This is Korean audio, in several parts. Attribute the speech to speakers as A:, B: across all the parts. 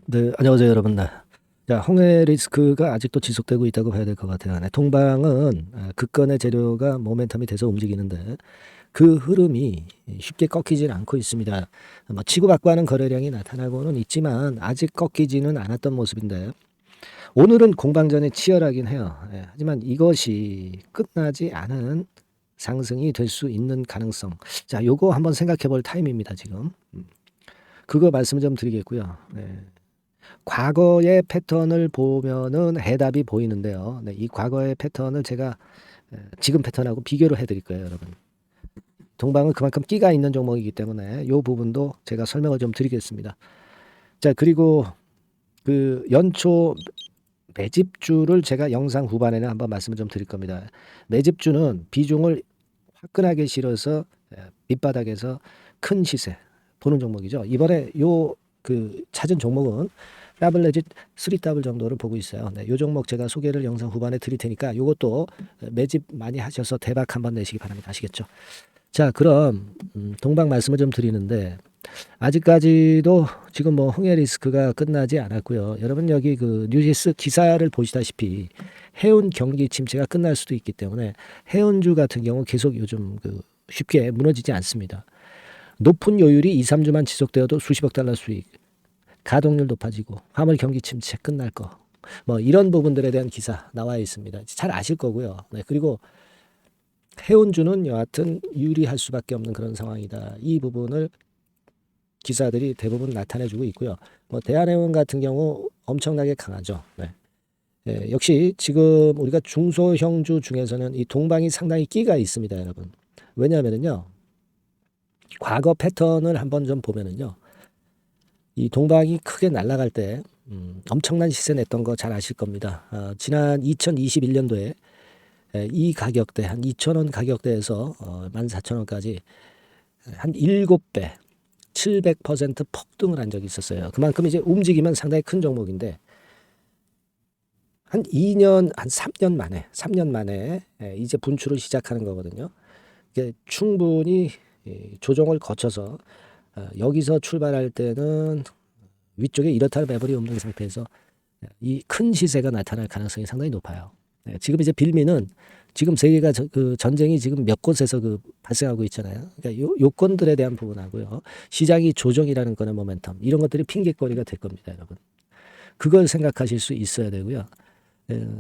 A: 네, 안녕하세요, 여러분. 네. 자, 홍해 리스크가 아직도 지속되고 있다고 봐야 될 것 같아요. 네, 동방은 극권의 재료가 모멘텀이 돼서 움직이는데 그 흐름이 쉽게 꺾이질 않고 있습니다. 뭐 치고받고 하는 거래량이 나타나고는 있지만 아직 꺾이지는 않았던 모습인데 오늘은 공방전에 치열하긴 해요. 예, 하지만 이것이 끝나지 않은 상승이 될 수 있는 가능성. 자, 요거 한번 생각해 볼 타임입니다, 지금. 그거 말씀 좀 드리겠고요. 네. 과거의 패턴을 보면은 해답이 보이는데요. 네, 이 과거의 패턴을 제가 지금 패턴하고 비교를 해드릴 거예요, 여러분. 동방은 그만큼 끼가 있는 종목이기 때문에 이 부분도 제가 설명을 좀 드리겠습니다. 자, 그리고 그 연초 매집주를 제가 영상 후반에는 한번 말씀을 좀 드릴 겁니다. 매집주는 비중을 화끈하게 실어서 밑바닥에서 큰 시세 보는 종목이죠. 이번에 요 그 찾은 종목은 더블 내지 3더블 정도를 보고 있어요. 네, 요 종목 제가 소개를 영상 후반에 드릴 테니까 요것도 매집 많이 하셔서 대박 한번 내시기 바랍니다. 아시겠죠? 자, 그럼 동방 말씀을 좀 드리는데 아직까지도 지금 뭐 홍해 리스크가 끝나지 않았고요. 여러분 여기 그 뉴스 기사를 보시다시피 해운 경기 침체가 끝날 수도 있기 때문에 해운주 같은 경우 계속 요즘 그 쉽게 무너지지 않습니다. 높은 요율이 2, 3주만 지속되어도 수십억 달러 수익, 가동률 높아지고 화물 경기 침체 끝날 거. 뭐 이런 부분들에 대한 기사 나와 있습니다. 잘 아실 거고요. 네, 그리고 해운주는 여하튼 유리할 수밖에 없는 그런 상황이다. 이 부분을 기사들이 대부분 나타내주고 있고요. 뭐 대한해운 같은 경우 엄청나게 강하죠. 네. 예, 역시 지금 우리가 중소형주 중에서는 이 동방이 상당히 끼가 있습니다, 여러분. 왜냐하면요, 과거 패턴을 한번 좀 보면은요, 이 동방이 크게 날아갈 때 엄청난 시세 냈던 거 잘 아실 겁니다. 지난 2021년도에 이 가격대 한 2,000원 가격대에서 14,000원까지 한 7배 700% 폭등을 한 적이 있었어요. 그만큼 이제 움직이면 상당히 큰 종목인데 한 2년 한 3년 만에 이제 분출을 시작하는 거거든요. 이게 충분히 조정을 거쳐서 여기서 출발할 때는 위쪽에 이렇다 매물이 없는 상태에서 이 큰 시세가 나타날 가능성이 상당히 높아요. 지금 이제 빌미는 지금 세계가 그 전쟁이 지금 몇 곳에서 그 발생하고 있잖아요. 그러니까 요건들에 대한 부분하고요. 시장이 조정이라는 거는 모멘텀 이런 것들이 핑계거리가 될 겁니다, 여러분. 그걸 생각하실 수 있어야 되고요.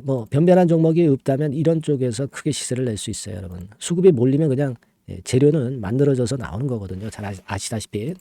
A: 뭐 변변한 종목이 없다면 이런 쪽에서 크게 시세를 낼 수 있어요, 여러분. 수급이 몰리면 그냥 재료는 만들어져서 나오는 거거든요. 잘 아시다시피.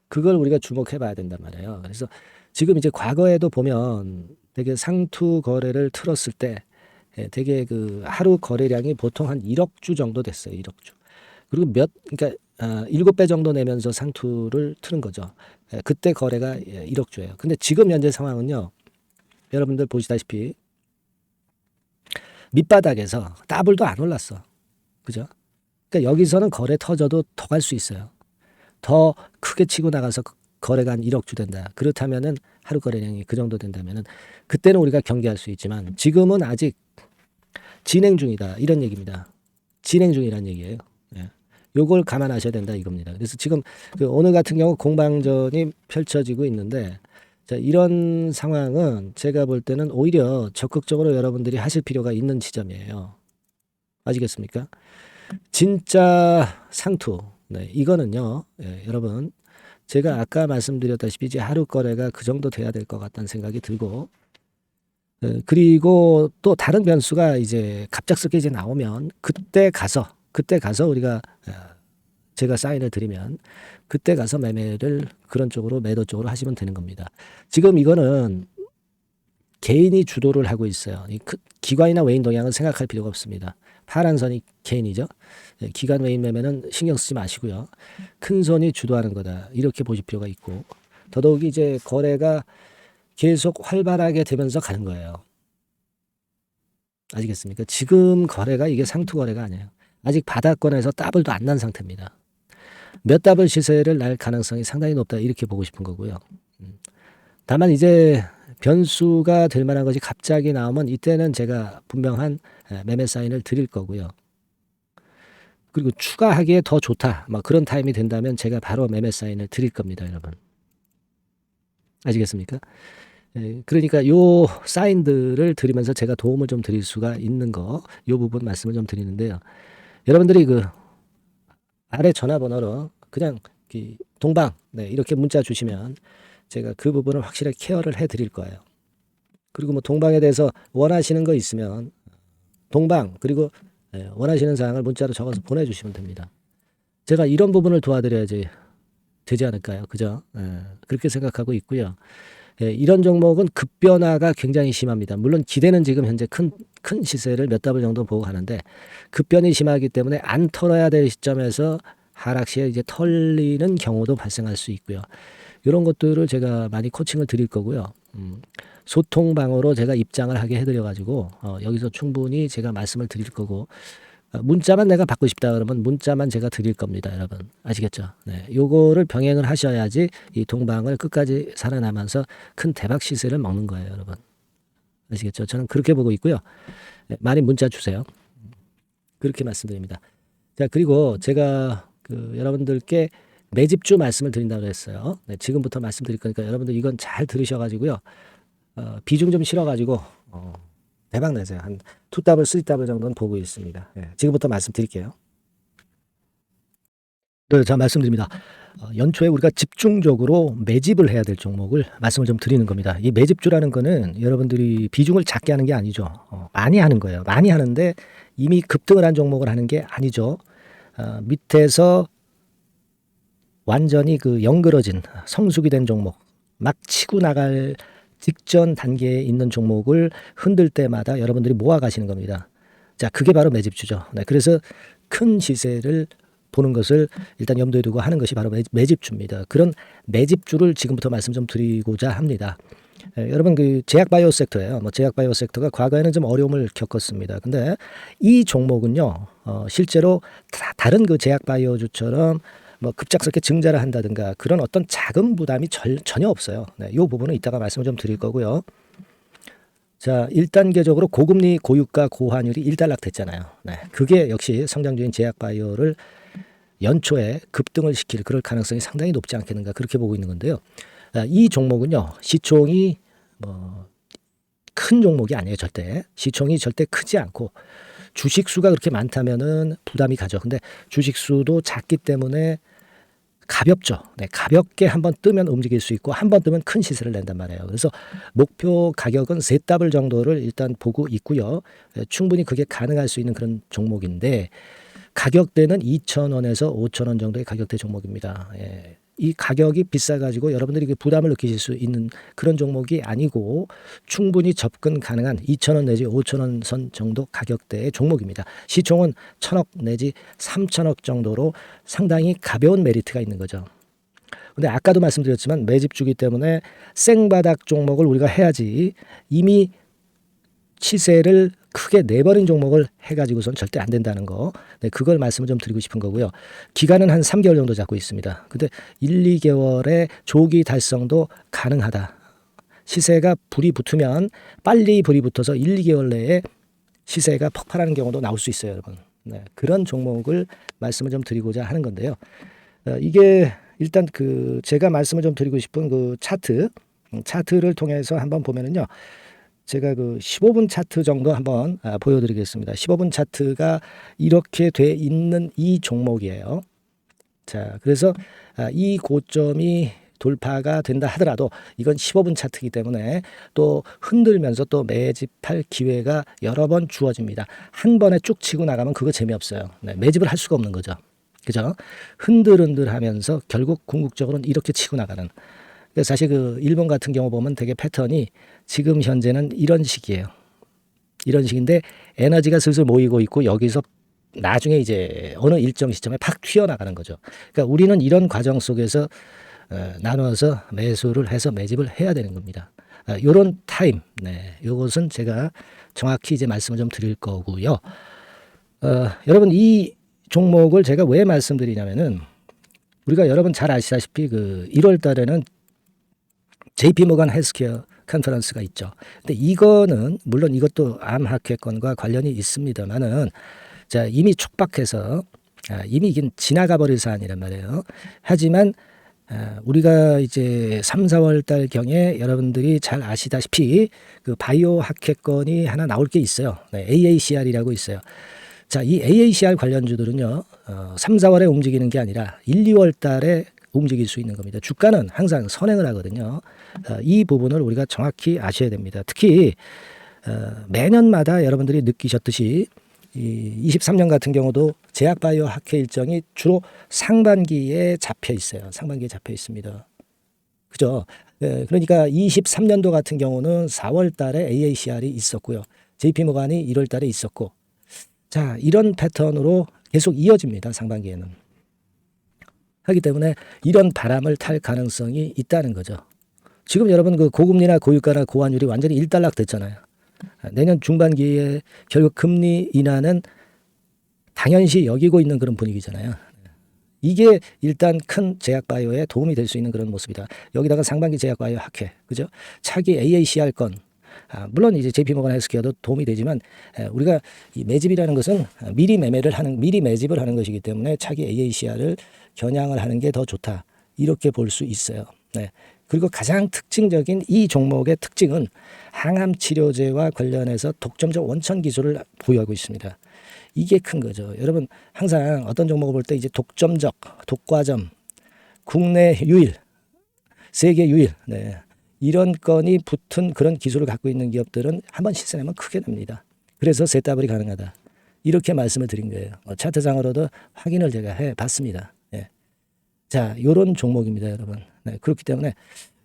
A: 그걸 우리가 주목해 봐야 된단 말이에요. 그래서 지금 이제 과거에도 보면 되게 상투 거래를 틀었을 때 되게 그 하루 거래량이 보통 한 1억 주 정도 됐어요. 1억 주. 그리고 그러니까 7배 정도 내면서 상투를 트는 거죠. 그때 거래가 1억 주예요. 근데 지금 현재 상황은요. 여러분들 보시다시피 밑바닥에서 더블도 안 올랐어. 그죠? 그러니까 여기서는 거래 터져도 더 갈 수 있어요. 더 크게 치고 나가서 거래가 한 1억 주 된다. 그렇다면은 하루 거래량이 그 정도 된다면은 그때는 우리가 경계할 수 있지만 지금은 아직 진행 중이다. 이런 얘기입니다. 진행 중이란 얘기예요. 예. 요걸 감안하셔야 된다 이겁니다. 그래서 지금 그 오늘 같은 경우 공방전이 펼쳐지고 있는데 자, 이런 상황은 제가 볼 때는 오히려 적극적으로 여러분들이 하실 필요가 있는 지점이에요. 아시겠습니까? 진짜 상투. 네, 이거는요, 여러분. 제가 아까 말씀드렸다시피 이제 하루 거래가 그 정도 돼야 될 것 같다는 생각이 들고, 그리고 또 다른 변수가 이제 갑작스럽게 이제 나오면 그때 가서 우리가 제가 사인을 드리면 그때 가서 매매를 그런 쪽으로 매도 쪽으로 하시면 되는 겁니다. 지금 이거는 개인이 주도를 하고 있어요. 기관이나 외인 동향은 생각할 필요가 없습니다. 파란 선이 개인이죠. 기관 외인 매매는 신경 쓰지 마시고요. 큰 손이 주도하는 거다. 이렇게 보실 필요가 있고 더더욱이 이제 거래가 계속 활발하게 되면서 가는 거예요. 아시겠습니까? 지금 거래가 이게 상투 거래가 아니에요. 아직 바닥권에서 더블도 안 난 상태입니다. 몇 더블 시세를 날 가능성이 상당히 높다. 이렇게 보고 싶은 거고요. 다만 이제 변수가 될 만한 것이 갑자기 나오면 이때는 제가 분명한 매매 사인을 드릴 거고요. 그리고 추가하기에 더 좋다. 막 그런 타임이 된다면 제가 바로 매매 사인을 드릴 겁니다, 여러분. 아시겠습니까? 그러니까 요 사인들을 드리면서 제가 도움을 좀 드릴 수가 있는 거, 요 부분 말씀을 좀 드리는데요. 여러분들이 그 아래 전화번호로 그냥 동방 이렇게 문자 주시면 제가 그 부분을 확실하게 케어를 해 드릴 거예요. 그리고 뭐 동방에 대해서 원하시는 거 있으면 동방 그리고 원하시는 사항을 문자로 적어서 보내주시면 됩니다. 제가 이런 부분을 도와드려야지 되지 않을까요? 그죠? 그렇게 생각하고 있고요. 이런 종목은 급변화가 굉장히 심합니다. 물론 기대는 지금 현재 큰 시세를 몇 답을 정도 보고 가는데 급변이 심하기 때문에 안 털어야 될 시점에서 하락 시에 이제 털리는 경우도 발생할 수 있고요. 이런 것들을 제가 많이 코칭을 드릴 거고요. 소통방으로 제가 입장을 하게 해드려가지고 여기서 충분히 제가 말씀을 드릴 거고 문자만 내가 받고 싶다 그러면 문자만 제가 드릴 겁니다, 여러분. 아시겠죠? 네. 요거를 병행을 하셔야지 이 동방을 끝까지 살아나면서 큰 대박 시세를 먹는 거예요, 여러분. 아시겠죠? 저는 그렇게 보고 있고요. 네, 많이 문자 주세요. 그렇게 말씀드립니다. 자, 그리고 제가 여러분들께 매집주 말씀을 드린다고 했어요. 네, 지금부터 말씀드릴 거니까 여러분들 이건 잘 들으셔가지고요. 비중 좀 실어가지고 대박 내세요. 한 2W, 3W 정도는 보고 있습니다. 지금부터 말씀드릴게요. 네, 자, 말씀드립니다. 연초에 우리가 집중적으로 매집을 해야 될 종목을 말씀을 좀 드리는 겁니다. 이 매집주라는 거는 여러분들이 비중을 작게 하는 게 아니죠. 많이 하는 거예요. 많이 하는데 이미 급등을 한 종목을 하는 게 아니죠. 밑에서 완전히 영그러진 성숙이 된 종목, 막 치고 나갈 직전 단계에 있는 종목을 흔들 때마다 여러분들이 모아 가시는 겁니다. 자, 그게 바로 매집주죠. 네, 그래서 큰 시세를 보는 것을 일단 염두에 두고 하는 것이 바로 매집주입니다. 그런 매집주를 지금부터 말씀 좀 드리고자 합니다. 여러분 제약바이오 섹터예요. 제약바이오 섹터가 과거에는 좀 어려움을 겪었습니다. 근데 이 종목은요, 실제로 다른 제약바이오주처럼 급작스럽게 증자를 한다든가 그런 어떤 자금 부담이 전혀 없어요. 네, 이 부분은 이따가 말씀을 좀 드릴 거고요. 자, 1단계적으로 고금리, 고유가, 고환율이 일단락됐잖아요. 네, 그게 역시 성장주인 제약바이오를 연초에 급등을 시킬 그럴 가능성이 상당히 높지 않겠는가 그렇게 보고 있는 건데요. 이 종목은요, 시총이 큰 종목이 아니에요. 절대 시총이 절대 크지 않고 주식 수가 그렇게 많다면은 부담이 가죠. 근데 주식 수도 작기 때문에 가볍죠. 네, 가볍게 한번 뜨면 움직일 수 있고 한번 뜨면 큰 시세를 낸단 말이에요. 그래서 목표 가격은 3W 정도를 일단 보고 있고요. 충분히 그게 가능할 수 있는 그런 종목인데 가격대는 2,000원에서 5,000원 정도의 가격대 종목입니다. 이 가격이 비싸가지고 여러분들이 부담을 느끼실 수 있는 그런 종목이 아니고 충분히 접근 가능한 2,000원 내지 5,000원 선 정도 가격대의 종목입니다. 시총은 1,000억 내지 3,000억 정도로 상당히 가벼운 메리트가 있는 거죠. 근데 아까도 말씀드렸지만 매집주기 때문에 생바닥 종목을 우리가 해야지 이미 시세를 크게 내버린 종목을 해가지고선 절대 안 된다는 거. 네, 그걸 말씀을 좀 드리고 싶은 거고요. 기간은 한 3개월 정도 잡고 있습니다. 근데 1, 2개월의 조기 달성도 가능하다. 시세가 불이 붙으면 빨리 불이 붙어서 1, 2개월 내에 시세가 폭발하는 경우도 나올 수 있어요, 여러분. 네, 그런 종목을 말씀을 좀 드리고자 하는 건데요. 이게 일단 제가 말씀을 좀 드리고 싶은 차트를 통해서 한번 보면은요. 제가 15분 차트 정도 한번 보여드리겠습니다. 15분 차트가 이렇게 돼 있는 이 종목이에요. 자, 그래서 이 고점이 돌파가 된다 하더라도 이건 15분 차트이기 때문에 또 흔들면서 또 매집할 기회가 여러 번 주어집니다. 한 번에 쭉 치고 나가면 그거 재미없어요. 네, 매집을 할 수가 없는 거죠. 그죠? 흔들흔들하면서 결국 궁극적으로는 이렇게 치고 나가는. 사실 일본 같은 경우 보면 되게 패턴이 지금 현재는 이런 식이에요. 이런 식인데 에너지가 슬슬 모이고 있고 여기서 나중에 이제 어느 일정 시점에 팍 튀어나가는 거죠. 그러니까 우리는 이런 과정 속에서 나눠서 매수를 해서 매집을 해야 되는 겁니다. 요런 타임, 네, 요것은 제가 정확히 이제 말씀을 좀 드릴 거고요. 여러분 이 종목을 제가 왜 말씀드리냐면은 우리가 여러분 잘 아시다시피 1월 달에는 JP 모간 헬스케어 컨퍼런스가 있죠. 근데 이거는 물론 이것도 암학회권과 관련이 있습니다만은 자, 이미 촉박해서 이미 이게 지나가 버릴 사안이란 말이에요. 하지만 우리가 이제 3, 4월 달 경에 여러분들이 잘 아시다시피 그 바이오 하켓건이 하나 나올 게 있어요. 네, AACR이라고 있어요. 자, 이 AACR 관련주들은요, 3, 4월에 움직이는 게 아니라 1, 2월 달에 움직일 수 있는 겁니다. 주가는 항상 선행을 하거든요. 이 부분을 우리가 정확히 아셔야 됩니다. 특히 매년마다 여러분들이 느끼셨듯이 이 23년 같은 경우도 제약바이오 학회 일정이 주로 상반기에 잡혀 있어요. 상반기에 잡혀 있습니다. 그죠? 그러니까 23년도 같은 경우는 4월 달에 AACR이 있었고요. JP모간이 1월 달에 있었고, 자, 이런 패턴으로 계속 이어집니다. 상반기에는. 하기 때문에 이런 바람을 탈 가능성이 있다는 거죠. 지금 여러분 그 고금리나 고유가나 고환율이 완전히 일단락 됐잖아요. 내년 중반기에 결국 금리 인하는 당연시 여기고 있는 그런 분위기잖아요. 이게 일단 큰 제약바이오에 도움이 될 수 있는 그런 모습이다. 여기다가 상반기 제약바이오 학회, 그죠? 차기 AACR 건, 물론 이제 JP모건 헬스케어도 도움이 되지만 우리가 이 매집이라는 것은 미리 매집을 하는 것이기 때문에 차기 AACR을 겨냥을 하는 게 더 좋다. 이렇게 볼 수 있어요. 네. 그리고 가장 특징적인 이 종목의 특징은 항암 치료제와 관련해서 독점적 원천 기술을 보유하고 있습니다. 이게 큰 거죠. 여러분 항상 어떤 종목을 볼 때 이제 독점적, 독과점, 국내 유일, 세계 유일, 네. 이런 건이 붙은 그런 기술을 갖고 있는 기업들은 한번 실현하면 크게 됩니다. 그래서 ZW이 가능하다. 이렇게 말씀을 드린 거예요. 차트상으로도 확인을 제가 해봤습니다. 네. 자, 요런 종목입니다, 여러분. 네, 그렇기 때문에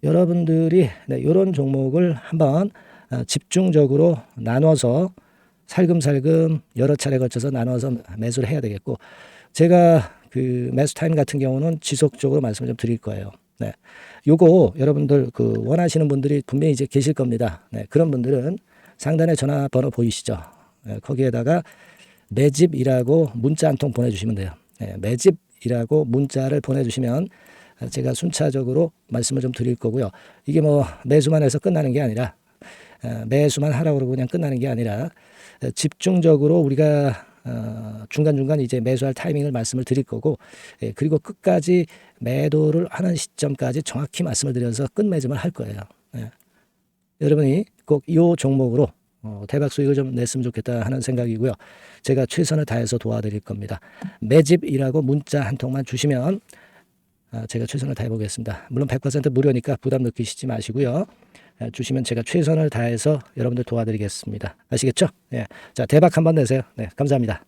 A: 여러분들이 이런 종목을 한번 집중적으로 나눠서 살금살금 여러 차례 거쳐서 나눠서 매수를 해야 되겠고, 제가 그 매수 타임 같은 경우는 지속적으로 말씀을 좀 드릴 거예요. 네, 요거 여러분들 그 원하시는 분들이 분명히 이제 계실 겁니다. 네, 그런 분들은 상단에 전화번호 보이시죠? 네, 거기에다가 매집이라고 문자 한 통 보내주시면 돼요. 네, 매집이라고 문자를 보내주시면 제가 순차적으로 말씀을 좀 드릴 거고요. 이게 뭐 매수만 해서 끝나는 게 아니라 매수만 하라고 그러고 그냥 끝나는 게 아니라 집중적으로 우리가 중간중간 이제 매수할 타이밍을 말씀을 드릴 거고, 그리고 끝까지 매도를 하는 시점까지 정확히 말씀을 드려서 끝매집을 할 거예요. 여러분이 꼭 이 종목으로 대박 수익을 좀 냈으면 좋겠다 하는 생각이고요. 제가 최선을 다해서 도와드릴 겁니다. 매집이라고 문자 한 통만 주시면 제가 최선을 다해 보겠습니다. 물론 100% 무료니까 부담 느끼시지 마시고요. 주시면 제가 최선을 다해서 여러분들 도와드리겠습니다. 아시겠죠? 예. 자, 대박 한번 내세요. 네, 감사합니다.